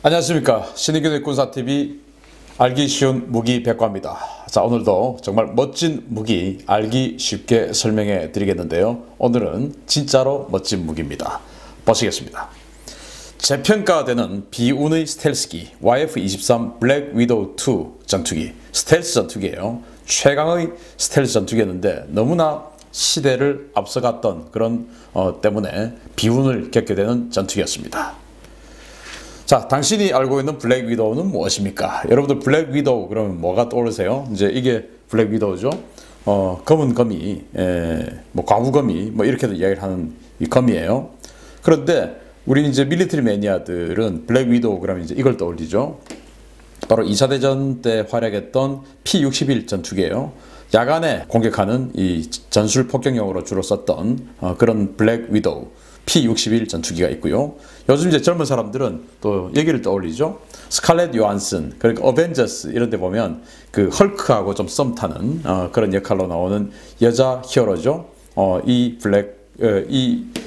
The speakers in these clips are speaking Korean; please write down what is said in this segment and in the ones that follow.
안녕하십니까. 신의균의 군사TV 알기 쉬운 무기 백과입니다. 자, 오늘도 정말 멋진 무기 알기 쉽게 설명해 드리겠는데요. 오늘은 진짜로 멋진 무기입니다. 보시겠습니다. 재평가되는 비운의 스텔스기 YF-23 블랙 위도우 2 전투기, 스텔스 전투기예요. 최강의 스텔스 전투기였는데 너무나 시대를 앞서갔던 그런 때문에 비운을 겪게 되는 전투기였습니다. 자, 당신이 알고 있는 블랙 위도우는 무엇입니까? 여러분들 블랙 위도우 그러면 뭐가 떠오르세요? 이제 이게 블랙 위도우죠. 검은 거미, 뭐 과부거미, 뭐 이렇게도 이야기를 하는 이 거미예요. 그런데 우리 이제 밀리터리 매니아들은 블랙 위도우 그러면 이제 이걸 떠올리죠. 바로 2차 대전 때 활약했던 P-61 전투기예요. 야간에 공격하는 이 전술 폭격용으로 주로 썼던 그런 블랙 위도우 P-61 전투기가 있고요. 요즘 이제 젊은 사람들은 또 얘기를 떠올리죠. 스칼렛 요한슨, 그러니까 어벤져스 이런 데 보면 그 헐크하고 좀 썸 타는 그런 역할로 나오는 여자 히어로죠. 이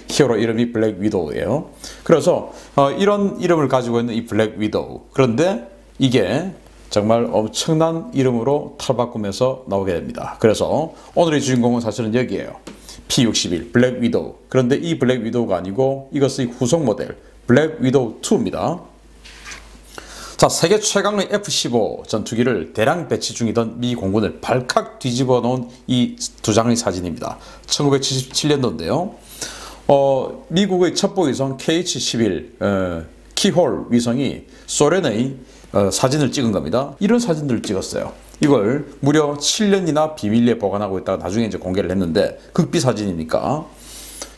히어로 이름이 블랙 위도우예요. 그래서 이런 이름을 가지고 있는 이 블랙 위도우. 그런데 이게 정말 엄청난 이름으로 탈바꿈해서 나오게 됩니다. 그래서 오늘의 주인공은 사실은 여기에요. P-61 블랙 위도우. 그런데 이 블랙 위도우가 아니고 이것의 후속 모델 블랙 위도우 2입니다. 자, 세계 최강의 F-15 전투기를 대량 배치 중이던 미 공군을 발칵 뒤집어 놓은 이 두 장의 사진입니다. 1977년도인데요. 미국의 첩보 위성 KH-11 키홀 위성이 소련의 사진을 찍은 겁니다. 이런 사진들을 찍었어요. 이걸 무려 7년이나 비밀리에 보관하고 있다가 나중에 이제 공개를 했는데 극비 사진이니까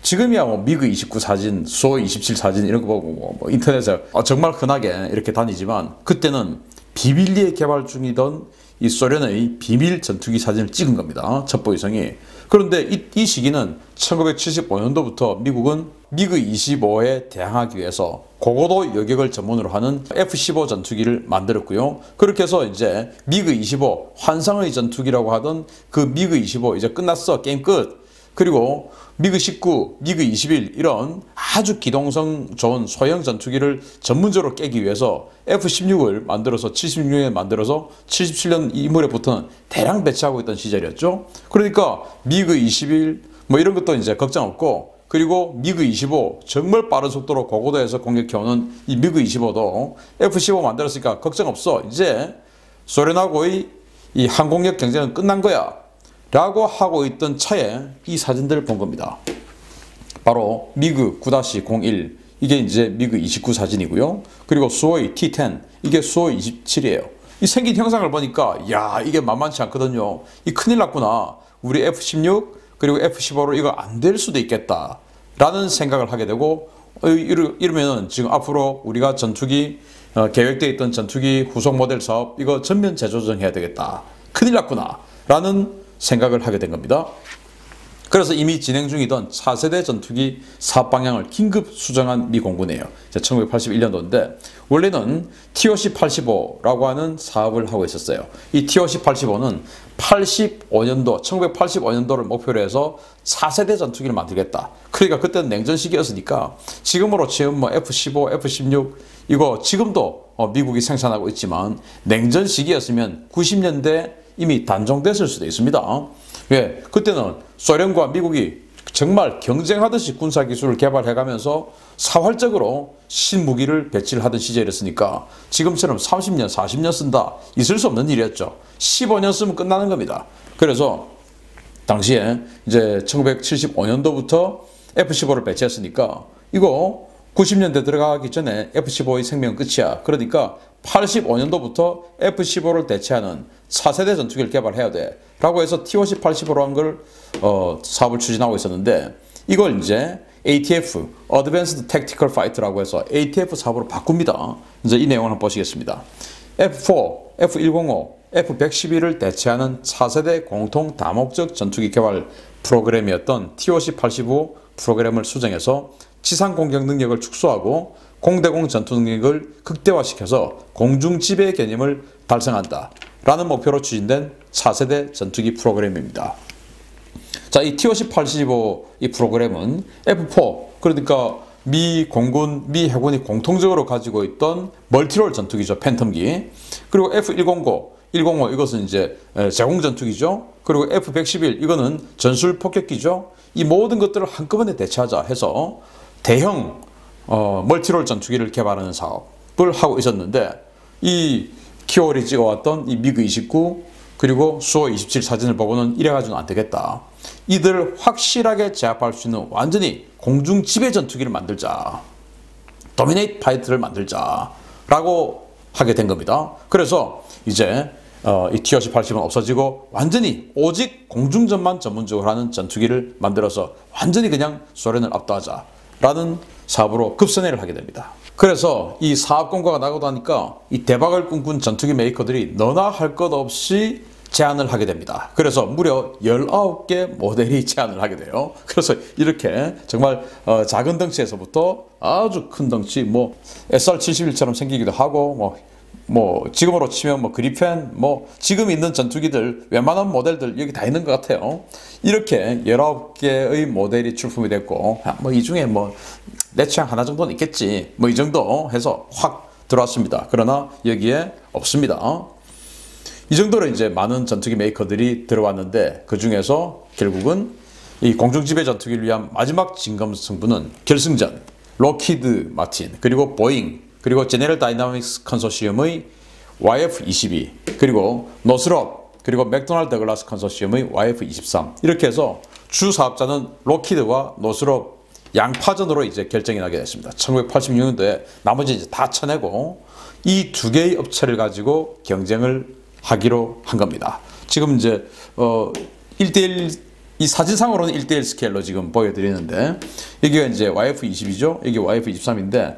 지금이야 뭐 미그 29 사진, 수호 27 사진 이런 거 보고 뭐 인터넷에 정말 흔하게 이렇게 다니지만 그때는 비밀리에 개발 중이던 이 소련의 비밀 전투기 사진을 찍은 겁니다. 첩보위성이. 그런데 이 시기는 1975년도부터 미국은 미그 25에 대항하기 위해서 고고도 요격을 전문으로 하는 F-15 전투기를 만들었고요. 그렇게 해서 이제 미그 25 환상의 전투기라고 하던 그 미그 25 이제 끝났어. 게임 끝. 그리고 미그 19, 미그 21 이런 아주 기동성 좋은 소형 전투기를 전문적으로 깨기 위해서 F-16을 만들어서 76년에 만들어서 77년 이물에부터는 대량 배치하고 있던 시절이었죠. 그러니까 미그 21 뭐 이런 것도 이제 걱정 없고 그리고 미그 25 정말 빠른 속도로 고고도에서 공격해오는 이 미그 25도 F-15 만들었으니까 걱정 없어. 이제 소련하고의 이 항공력 경쟁은 끝난 거야. 라고 하고 있던 차에 이 사진들을 본 겁니다. 바로 미그 9-01 이게 이제 미그 29 사진이고요. 그리고 수호의 T-10 이게 수호의 27이에요. 이 생긴 형상을 보니까 야 이게 만만치 않거든요. 이 큰일 났구나. 우리 F-16 그리고 F-15로 이거 안 될 수도 있겠다 라는 생각을 하게 되고 이러면은 지금 앞으로 우리가 전투기 계획되어 있던 전투기 후속 모델 사업 이거 전면 재조정해야 되겠다. 큰일 났구나 라는 생각을 하게 된 겁니다. 그래서 이미 진행 중이던 4세대 전투기 사업 방향을 긴급 수정한 미 공군이에요. 1981년도인데 원래는 TOC-85라고 하는 사업을 하고 있었어요. 이 TOC-85는 1985년도를 목표로 해서 4세대 전투기를 만들겠다. 그러니까 그때는 냉전 시기였으니까 지금으로 치면 뭐 F-15, F-16 이거 지금도 미국이 생산하고 있지만 냉전 시기였으면 90년대 이미 단종됐을 수도 있습니다. 왜? 그때는 소련과 미국이 정말 경쟁하듯이 군사기술을 개발해가면서 사활적으로 신무기를 배치를 하던 시절이었으니까 지금처럼 30년, 40년 쓴다. 있을 수 없는 일이었죠. 15년 쓰면 끝나는 겁니다. 그래서 당시에 이제 1975년도부터 F-15를 배치했으니까 이거 90년대 들어가기 전에 F-15의 생명은 끝이야. 그러니까 85년도부터 F-15를 대체하는 4세대 전투기를 개발해야 돼. 라고 해서 TOC-85로 한 걸 사업을 추진하고 있었는데 이걸 이제 ATF, Advanced Tactical Fight라고 해서 ATF 사업으로 바꿉니다. 이제 이 내용을 한번 보시겠습니다. F-4, F-105, F-111을 대체하는 4세대 공통 다목적 전투기 개발 프로그램이었던 TOC-85 프로그램을 수정해서 지상 공격 능력을 축소하고 공대공 전투 능력을 극대화시켜서 공중 지배 개념을 달성한다 라는 목표로 추진된 4세대 전투기 프로그램입니다. 자, 이 TOC-85 이 프로그램은 F-4 그러니까 미 공군, 미 해군이 공통적으로 가지고 있던 멀티롤 전투기죠. 팬텀기. 그리고 F-109, 105 이것은 이제 제공 전투기죠. 그리고 F-111 이거는 전술 폭격기죠. 이 모든 것들을 한꺼번에 대체하자 해서 대형 멀티롤 전투기를 개발하는 사업을 하고 있었는데, 이 키오리 찍어왔던 이 미그 29 그리고 수호 27 사진을 보고는 이래가지고는 안 되겠다. 이들을 확실하게 제압할 수 있는 완전히 공중 지배 전투기를 만들자. 도미네이트 파이터를 만들자. 라고 하게 된 겁니다. 그래서 이제 이 TOC-80은 없어지고 완전히 오직 공중전만 전문적으로 하는 전투기를 만들어서 완전히 그냥 소련을 압도하자. 라는 사업으로 급선회를 하게 됩니다. 그래서 이 사업 공고가 나고 나니까 이 대박을 꿈꾼 전투기 메이커들이 너나 할 것 없이 제안을 하게 됩니다. 그래서 무려 19개 모델이 제안을 하게 돼요. 그래서 이렇게 정말 작은 덩치에서부터 아주 큰 덩치, 뭐 SR-71처럼 생기기도 하고, 뭐 지금으로 치면 뭐 그리펜, 뭐 지금 있는 전투기들 웬만한 모델들 여기 다 있는 것 같아요. 이렇게 19개의 모델이 출품이 됐고, 뭐 이 중에 뭐 내 취향 하나 정도는 있겠지, 뭐 이 정도 해서 확 들어왔습니다. 그러나 여기에 없습니다. 이 정도로 이제 많은 전투기 메이커들이 들어왔는데, 그 중에서 결국은 이 공중지배 전투기를 위한 마지막 진검 승부는 결승전 록히드 마틴 그리고 보잉 그리고 제네럴 다이나믹스 컨소시엄의 YF-22 그리고 노스롭 그리고 맥도날드 더글라스 컨소시엄의 YF-23 이렇게 해서 주 사업자는 록히드와 노스롭 양파전으로 이제 결정이 나게 됐습니다. 1986년도에 나머지 이제 다 쳐내고 이 두 개의 업체를 가지고 경쟁을 하기로 한 겁니다. 지금 이제 1대1 이 사진상으로는 1대1 스케일로 지금 보여드리는데, 여기가 이제 YF-22죠. 여기 YF-23인데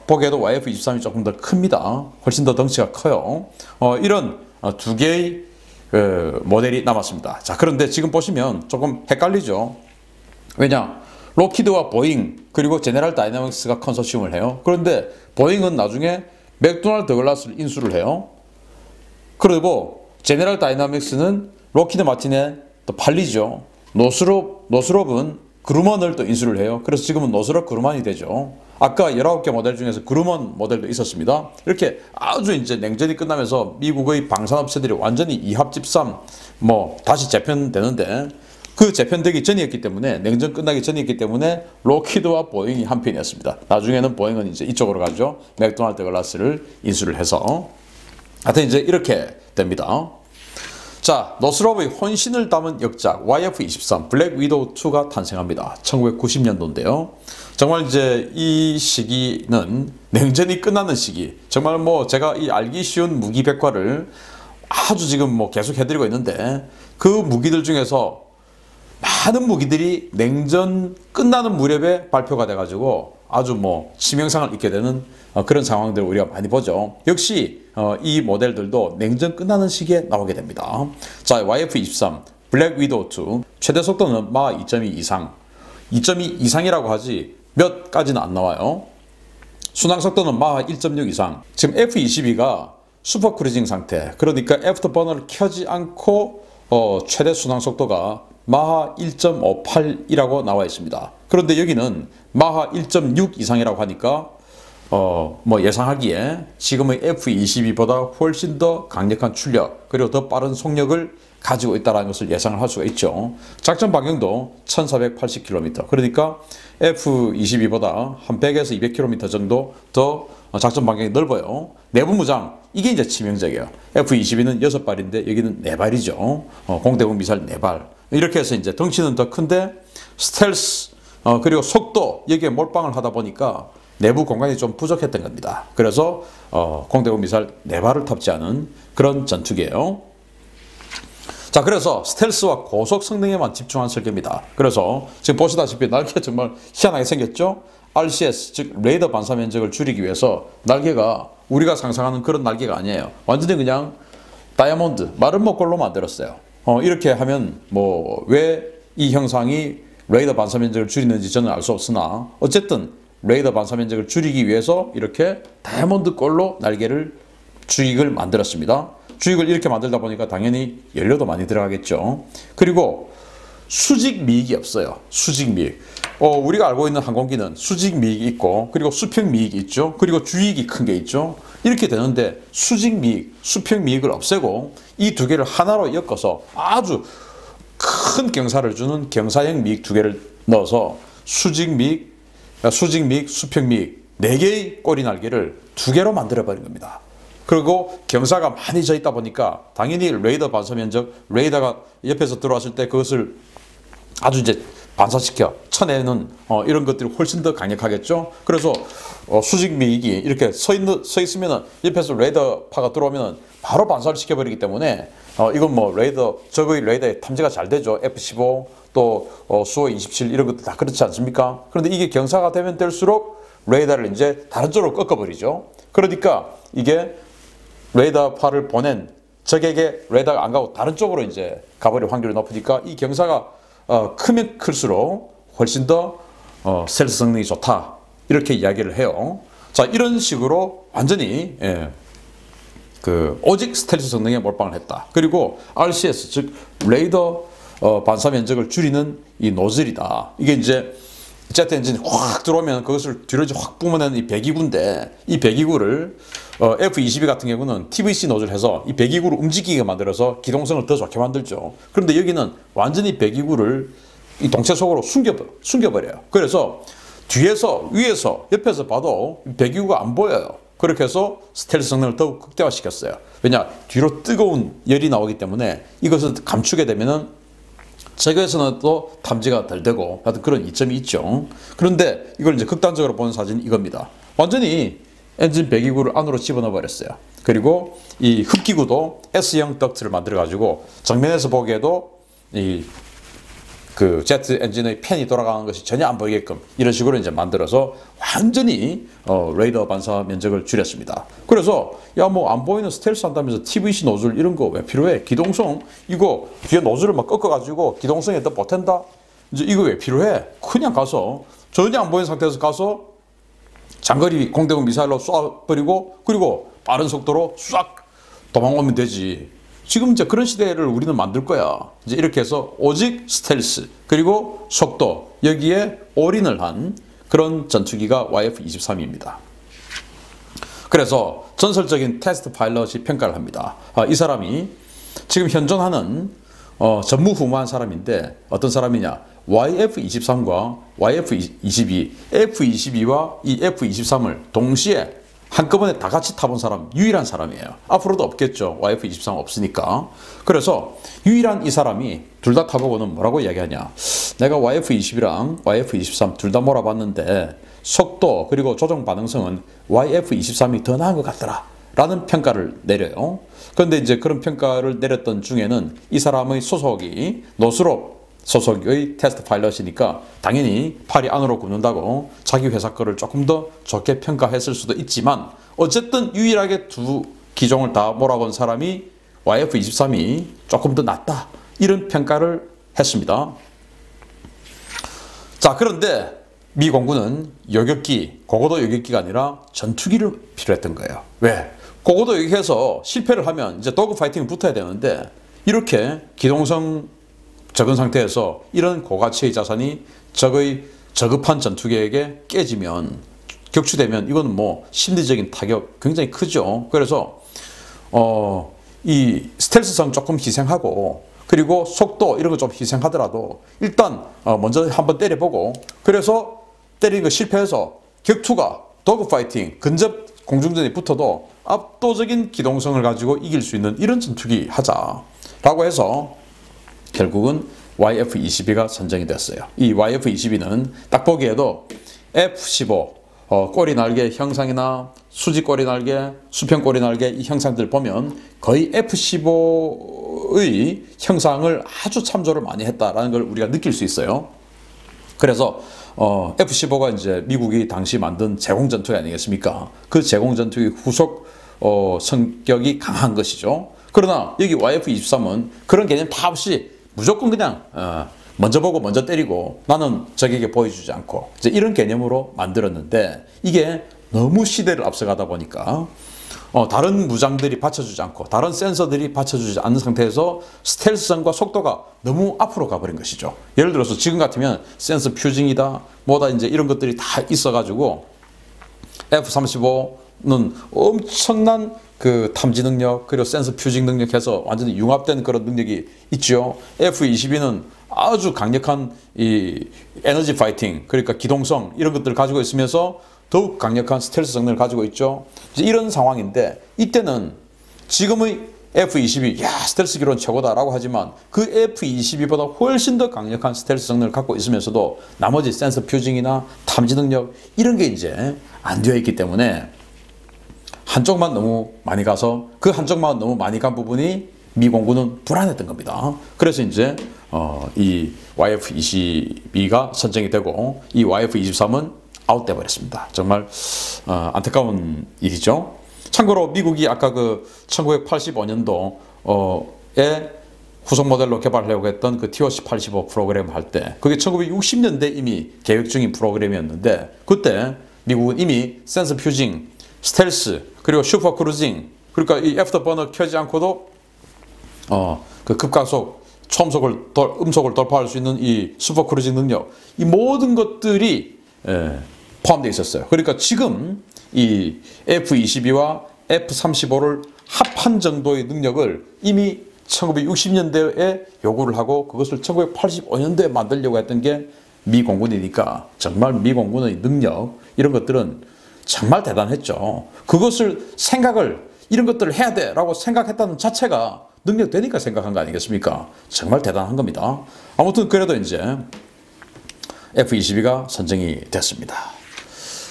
보기에도 YF-23이 조금 더 큽니다. 훨씬 더 덩치가 커요. 이런 두 개의 모델이 남았습니다. 자, 그런데 지금 보시면 조금 헷갈리죠. 왜냐? 록히드와 보잉 그리고 제네럴 다이나믹스가 컨소시엄을 해요. 그런데 보잉은 나중에 맥도날드 더글라스를 인수를 해요. 그리고 제네럴 다이나믹스는 록히드 마틴에 또 팔리죠. 노스롭은 그루먼을 또 인수를 해요. 그래서 지금은 노스롭 그루먼이 되죠. 아까 19개 모델 중에서 그루먼 모델도 있었습니다. 이렇게 아주 이제 냉전이 끝나면서 미국의 방산업체들이 완전히 이합집산 뭐 다시 재편되는데, 그 재편되기 전이었기 때문에, 냉전 끝나기 전이었기 때문에 록히드와 보잉이 한 편이었습니다. 나중에는 보잉은 이제 이쪽으로 가죠. 맥도날드 글라스를 인수를 해서. 하여튼 이제 이렇게 됩니다. 자, 노스롭의 혼신을 담은 역작 YF-23 블랙 위도우 2가 탄생합니다. 1990년도인데요. 정말 이제 이 시기는 냉전이 끝나는 시기. 정말 뭐 제가 이 알기 쉬운 무기 백과를 아주 지금 뭐 계속 해드리고 있는데, 그 무기들 중에서 많은 무기들이 냉전 끝나는 무렵에 발표가 돼가지고 아주 뭐 치명상을 입게 되는 그런 상황들을 우리가 많이 보죠. 역시 이 모델들도 냉전 끝나는 시기에 나오게 됩니다. 자, YF-23 블랙 위도우 2 최대 속도는 마 2.2 이상, 2.2 이상이라고 하지 몇 까지는 안 나와요. 순항 속도는 마 1.6 이상. 지금 F-22가 슈퍼 크루징 상태, 그러니까 애프터버너를 켜지 않고 최대 순항 속도가 마하 1.58이라고 나와 있습니다. 그런데 여기는 마하 1.6 이상이라고 하니까 뭐 예상하기에 지금의 F-22보다 훨씬 더 강력한 출력 그리고 더 빠른 속력을 가지고 있다는 것을 예상을 할 수가 있죠. 작전 반경도 1480km, 그러니까 F-22보다 한 100에서 200km 정도 더 작전 반경이 넓어요. 내부 무장, 이게 이제 치명적이에요. F-22는 6발인데 여기는 4발이죠. 공대공 미사일 4발. 이렇게 해서 이제 덩치는 더 큰데 스텔스 그리고 속도, 여기에 몰빵을 하다 보니까 내부 공간이 좀 부족했던 겁니다. 그래서 공대공 미사일 4발을 탑재하는 그런 전투기예요. 자, 그래서 스텔스와 고속 성능에만 집중한 설계입니다. 그래서 지금 보시다시피 날개가 정말 희한하게 생겼죠. RCS, 즉 레이더 반사 면적을 줄이기 위해서 날개가 우리가 상상하는 그런 날개가 아니에요. 완전히 그냥 다이아몬드, 마른 목걸로 만들었어요. 이렇게 하면 뭐 왜 이 형상이 레이더 반사 면적을 줄이는지 저는 알 수 없으나, 어쨌든 레이더 반사 면적을 줄이기 위해서 이렇게 다이아몬드 꼴로 날개를 주익을 만들었습니다. 주익을 이렇게 만들다 보니까 당연히 연료도 많이 들어가겠죠. 그리고 수직 미익이 없어요. 수직 미익. 우리가 알고 있는 항공기는 수직 미익이 있고 그리고 수평 미익이 있죠. 그리고 주익이 큰 게 있죠. 이렇게 되는데 수직 미익, 수평 미익을 없애고 이 두 개를 하나로 엮어서 아주 큰 경사를 주는 경사형 미익 두 개를 넣어서 수직 미익, 수평 미익 네 개의 꼬리 날개를 두 개로 만들어 버린 겁니다. 그리고 경사가 많이 져 있다 보니까 당연히 레이더 반사 면적, 레이더가 옆에서 들어왔을 때 그것을 아주 이제 반사시켜 쳐내는 이런 것들이 훨씬 더 강력하겠죠. 그래서 수직 미익이 이렇게 서 있으면은 옆에서 레이더파가 들어오면은 바로 반사를 시켜버리기 때문에 이건 뭐 적의 레이더에 탐지가 잘 되죠. F-15 또 수호 27 이런 것도 다 그렇지 않습니까? 그런데 이게 경사가 되면 될수록 레이더를 이제 다른 쪽으로 꺾어버리죠. 그러니까 이게 레이더파를 보낸 적에게 레이더가 안 가고 다른 쪽으로 이제 가버릴 확률이 높으니까 이 경사가 크면 클수록 훨씬 더 스텔스 성능이 좋다 이렇게 이야기를 해요. 자, 이런 식으로 완전히 오직 스텔스 성능에 몰빵을 했다. 그리고 RCS 즉 레이더 반사 면적을 줄이는 이 노즐이다. 이게 이제 제트 엔진이 확 들어오면 그것을 뒤로 이제 확 뿜어내는 이 배기구인데 이 배기구를 F-22 같은 경우는 TVC 노즐 해서 이 배기구를 움직이게 만들어서 기동성을 더 좋게 만들죠. 그런데 여기는 완전히 배기구를 이 동체 속으로 숨겨버려요. 그래서 뒤에서, 위에서, 옆에서 봐도 배기구가 안 보여요. 그렇게 해서 스텔스 성능을 더욱 극대화시켰어요. 왜냐? 뒤로 뜨거운 열이 나오기 때문에 이것을 감추게 되면은 적외선은 또 탐지가 덜 되고 하여튼 그런 이점이 있죠. 그런데 이걸 이제 극단적으로 본 사진이 이겁니다. 완전히 엔진 배기구를 안으로 집어넣어 버렸어요. 그리고 이 흡기구도 S형 덕트를 만들어 가지고 정면에서 보기에도 그 제트 엔진의 팬이 돌아가는 것이 전혀 안 보이게끔 이런 식으로 이제 만들어서 완전히 레이더 반사 면적을 줄였습니다. 그래서 야 뭐 안 보이는 스텔스 한다면서 TVC 노즐 이런 거 왜 필요해? 기동성 이거 뒤에 노즐을 막 꺾어가지고 기동성에 더 보탠다? 이제 이거 왜 필요해? 그냥 가서 전혀 안 보이는 상태에서 가서 장거리 공대공 미사일로 쏴버리고 그리고 빠른 속도로 싹 도망오면 되지. 지금 이제 그런 시대를 우리는 만들 거야. 이제 이렇게 해서 오직 스텔스 그리고 속도 여기에 올인을 한 그런 전투기가 YF-23입니다. 그래서 전설적인 테스트 파일럿이 평가를 합니다. 이 사람이 지금 현존하는 전무후무한 사람인데 어떤 사람이냐? YF-23과 YF-22, F-22와 이 F-23을 동시에 한꺼번에 다 같이 타본 사람 유일한 사람이에요. 앞으로도 없겠죠. YF-23 없으니까. 그래서 유일한 이 사람이 둘 다 타보고는 뭐라고 이야기하냐. 내가 YF-22랑 YF-23 둘 다 몰아봤는데 속도 그리고 조정 반응성은 YF-23이 더 나은 것 같더라 라는 평가를 내려요. 그런데 이제 그런 평가를 내렸던 중에는 이 사람의 소속이 노스롭 소속의 테스트 파일럿이니까 당연히 팔이 안으로 굽는다고 자기 회사 거를 조금 더 좋게 평가했을 수도 있지만 어쨌든 유일하게 두 기종을 다 몰아본 사람이 YF-23이 조금 더 낫다 이런 평가를 했습니다. 자, 그런데 미 공군은 요격기, 고고도 요격기가 아니라 전투기를 필요했던 거예요. 왜? 고고도 요격해서 실패를 하면 이제 도그 파이팅을 붙어야 되는데 이렇게 기동성 적은 상태에서 이런 고가치의 자산이 적의 저급한 전투기에게 깨지면 격추되면 이건 뭐 심리적인 타격 굉장히 크죠. 그래서 이 스텔스성 조금 희생하고 그리고 속도 이런 거 좀 희생하더라도 일단 먼저 한번 때려보고 그래서 때리는 거 실패해서 격투가 도그 파이팅 근접 공중전에 붙어도 압도적인 기동성을 가지고 이길 수 있는 이런 전투기 하자라고 해서 결국은 YF-22가 선정이 됐어요. 이 YF-22는 딱 보기에도 F-15 꼬리 날개 형상이나 수직 꼬리 날개, 수평 꼬리 날개 이 형상들 보면 거의 F-15의 형상을 아주 참조를 많이 했다라는 걸 우리가 느낄 수 있어요. 그래서 F-15가 이제 미국이 당시 만든 제공전투기 아니겠습니까? 그 제공전투기 후속 성격이 강한 것이죠. 그러나 여기 YF-23은 그런 개념 다 없이 무조건 그냥 먼저 보고 먼저 때리고 나는 적에게 보여주지 않고 이제 이런 개념으로 만들었는데 이게 너무 시대를 앞서가다 보니까 다른 무장들이 받쳐주지 않고 다른 센서들이 받쳐주지 않는 상태에서 스텔스성과 속도가 너무 앞으로 가버린 것이죠. 예를 들어서 지금 같으면 센서 퓨징이다 뭐다 이제 이런 것들이 다 있어가지고 F-35는 엄청난 그 탐지 능력 그리고 센서 퓨징 능력해서 완전히 융합된 그런 능력이 있죠. F-22는 아주 강력한 이 에너지 파이팅 그러니까 기동성 이런 것들을 가지고 있으면서 더욱 강력한 스텔스 성능을 가지고 있죠. 이제 이런 상황인데 이때는 지금의 F-22 야 스텔스 기로는 최고다라고 하지만 그 F-22보다 훨씬 더 강력한 스텔스 성능을 갖고 있으면서도 나머지 센서 퓨징이나 탐지 능력 이런 게 이제 안 되어 있기 때문에 한쪽만 너무 많이 가서 그 한쪽만 너무 많이 간 부분이 미 공군은 불안했던 겁니다. 그래서 이제 이 YF-22가 선정이 되고 이 YF-23은 아웃돼 버렸습니다. 정말 안타까운 일이죠. 참고로 미국이 아까 그 1985년도에 후속 모델로 개발하려고 했던 그 TOC-85 프로그램 할 때 그게 1960년대 이미 계획 중인 프로그램이었는데 그때 미국은 이미 센서 퓨징, 스텔스 그리고 슈퍼 크루징 그러니까 이 애프터 버너 켜지 않고도 그 급가속 음속을 돌파할 수 있는 이 슈퍼 크루징 능력 이 모든 것들이 포함되어 있었어요. 그러니까 지금 이 F-22와 F-35를 합한 정도의 능력을 이미 1960년대에 요구를 하고 그것을 1985년대에 만들려고 했던 게 미 공군이니까 정말 미 공군의 능력 이런 것들은 정말 대단했죠. 그것을 이런 것들을 해야 돼 라고 생각했다는 자체가 능력 되니까 생각한 거 아니겠습니까? 정말 대단한 겁니다. 아무튼 그래도 이제 F-22가 선정이 됐습니다.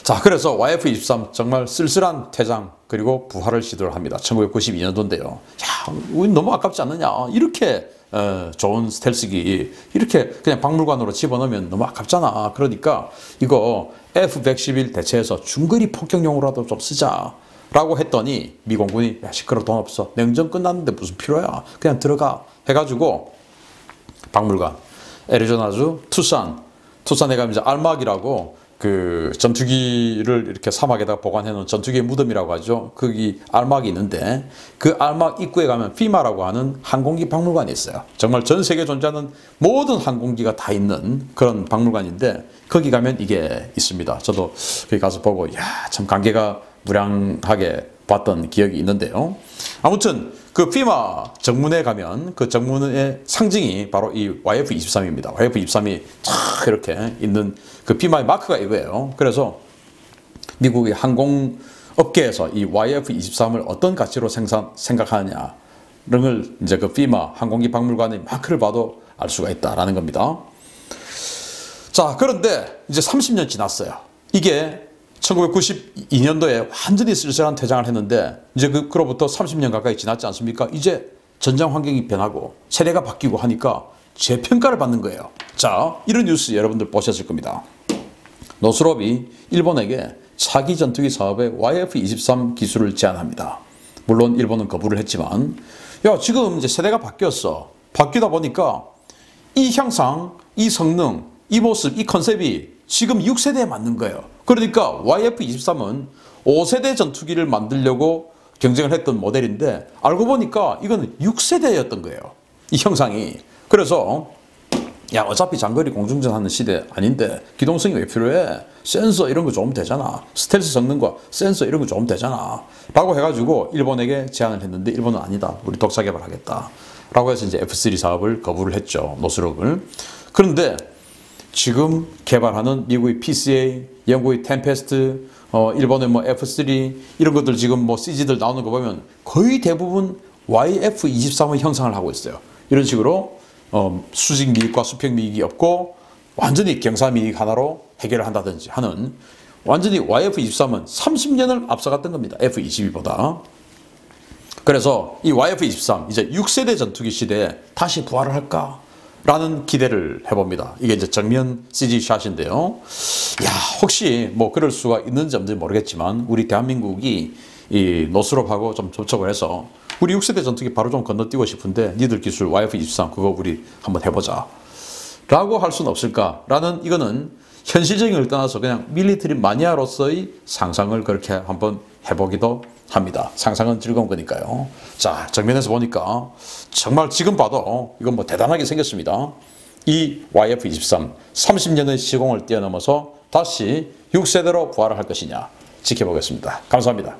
자, 그래서 YF-23 정말 쓸쓸한 퇴장 그리고 부활을 시도를 합니다. 1992년도인데요. 야, 우리 너무 아깝지 않느냐. 이렇게 좋은 스텔스기 이렇게 그냥 박물관으로 집어넣으면 너무 아깝잖아. 그러니까 이거 F-111 대체해서 중거리 폭격용으로라도 좀 쓰자. 라고 했더니 미 공군이 야 시끄러워 돈 없어. 냉전 끝났는데 무슨 필요야. 그냥 들어가. 해가지고 박물관 애리조나주 투싼에 가면 이제 알막이라고 그 전투기를 이렇게 사막에다가 보관해 놓은 전투기의 무덤이라고 하죠. 거기 알막이 있는데 그 알막 입구에 가면 피마라고 하는 항공기 박물관이 있어요. 정말 전 세계에 존재하는 모든 항공기가 다 있는 그런 박물관인데 거기 가면 이게 있습니다. 저도 거기 가서 보고 야, 참 감개가 무량하게 봤던 기억이 있는데요. 아무튼 그 피마 정문에 가면 그 정문의 상징이 바로 이 YF-23입니다. YF-23이 쫙 이렇게 있는 그 피마의 마크가 이거예요. 그래서 미국의 항공업계에서 이 YF-23을 어떤 가치로 생각하느냐를 이제 그 피마 항공기 박물관의 마크를 봐도 알 수가 있다라는 겁니다. 자, 그런데 이제 30년 지났어요. 이게 1992년도에 완전히 쓸쓸한 퇴장을 했는데 이제 그로부터 30년 가까이 지났지 않습니까? 이제 전장 환경이 변하고 세대가 바뀌고 하니까 재평가를 받는 거예요. 자, 이런 뉴스 여러분들 보셨을 겁니다. 노스롭이 일본에게 차기 전투기 사업에 YF-23 기술을 제안합니다. 물론 일본은 거부를 했지만 야 지금 이제 세대가 바뀌었어. 바뀌다 보니까 이 형상, 이 성능, 이 모습, 이 컨셉이 지금 6세대에 맞는 거예요. 그러니까 YF-23은 5세대 전투기를 만들려고 경쟁을 했던 모델인데 알고 보니까 이건 6세대였던 거예요. 이 형상이. 그래서 야 어차피 장거리 공중전 하는 시대 아닌데 기동성이 왜 필요해? 센서 이런 거 좋으면 되잖아. 스텔스 성능과 센서 이런 거 좋으면 되잖아. 라고 해가지고 일본에게 제안을 했는데 일본은 아니다. 우리 독자 개발하겠다. 라고 해서 이제 F3 사업을 거부를 했죠. 노스롭을. 그런데 지금 개발하는 미국의 PCA, 영국의 템페스트, 일본의 뭐 F3 이런 것들 지금 뭐 CG들 나오는 거 보면 거의 대부분 YF-23의 형상을 하고 있어요. 이런 식으로 수직 미익과 수평 미익이 없고 완전히 경사 미익 하나로 해결을 한다든지 하는 완전히 YF-23은 30년을 앞서갔던 겁니다. F-22보다. 그래서 이 YF-23 이제 6세대 전투기 시대에 다시 부활을 할까? 라는 기대를 해봅니다. 이게 이제 정면 CG 샷인데요. 야, 혹시 뭐 그럴 수가 있는지 없는지 모르겠지만 우리 대한민국이 이 노스롭하고 좀 접촉을 해서 우리 6세대 전투기 바로 좀 건너뛰고 싶은데 니들 기술 YF-23 그거 우리 한번 해보자. 라고 할 수는 없을까? 라는 이거는 현실적인 걸 떠나서 그냥 밀리터리 마니아로서의 상상을 그렇게 한번 해보기도 합니다. 상상은 즐거운 거니까요. 자, 정면에서 보니까 정말 지금 봐도 이건 뭐 대단하게 생겼습니다. 이 YF-23 30년의 시공을 뛰어넘어서 다시 6세대로 부활을 할 것이냐 지켜보겠습니다. 감사합니다.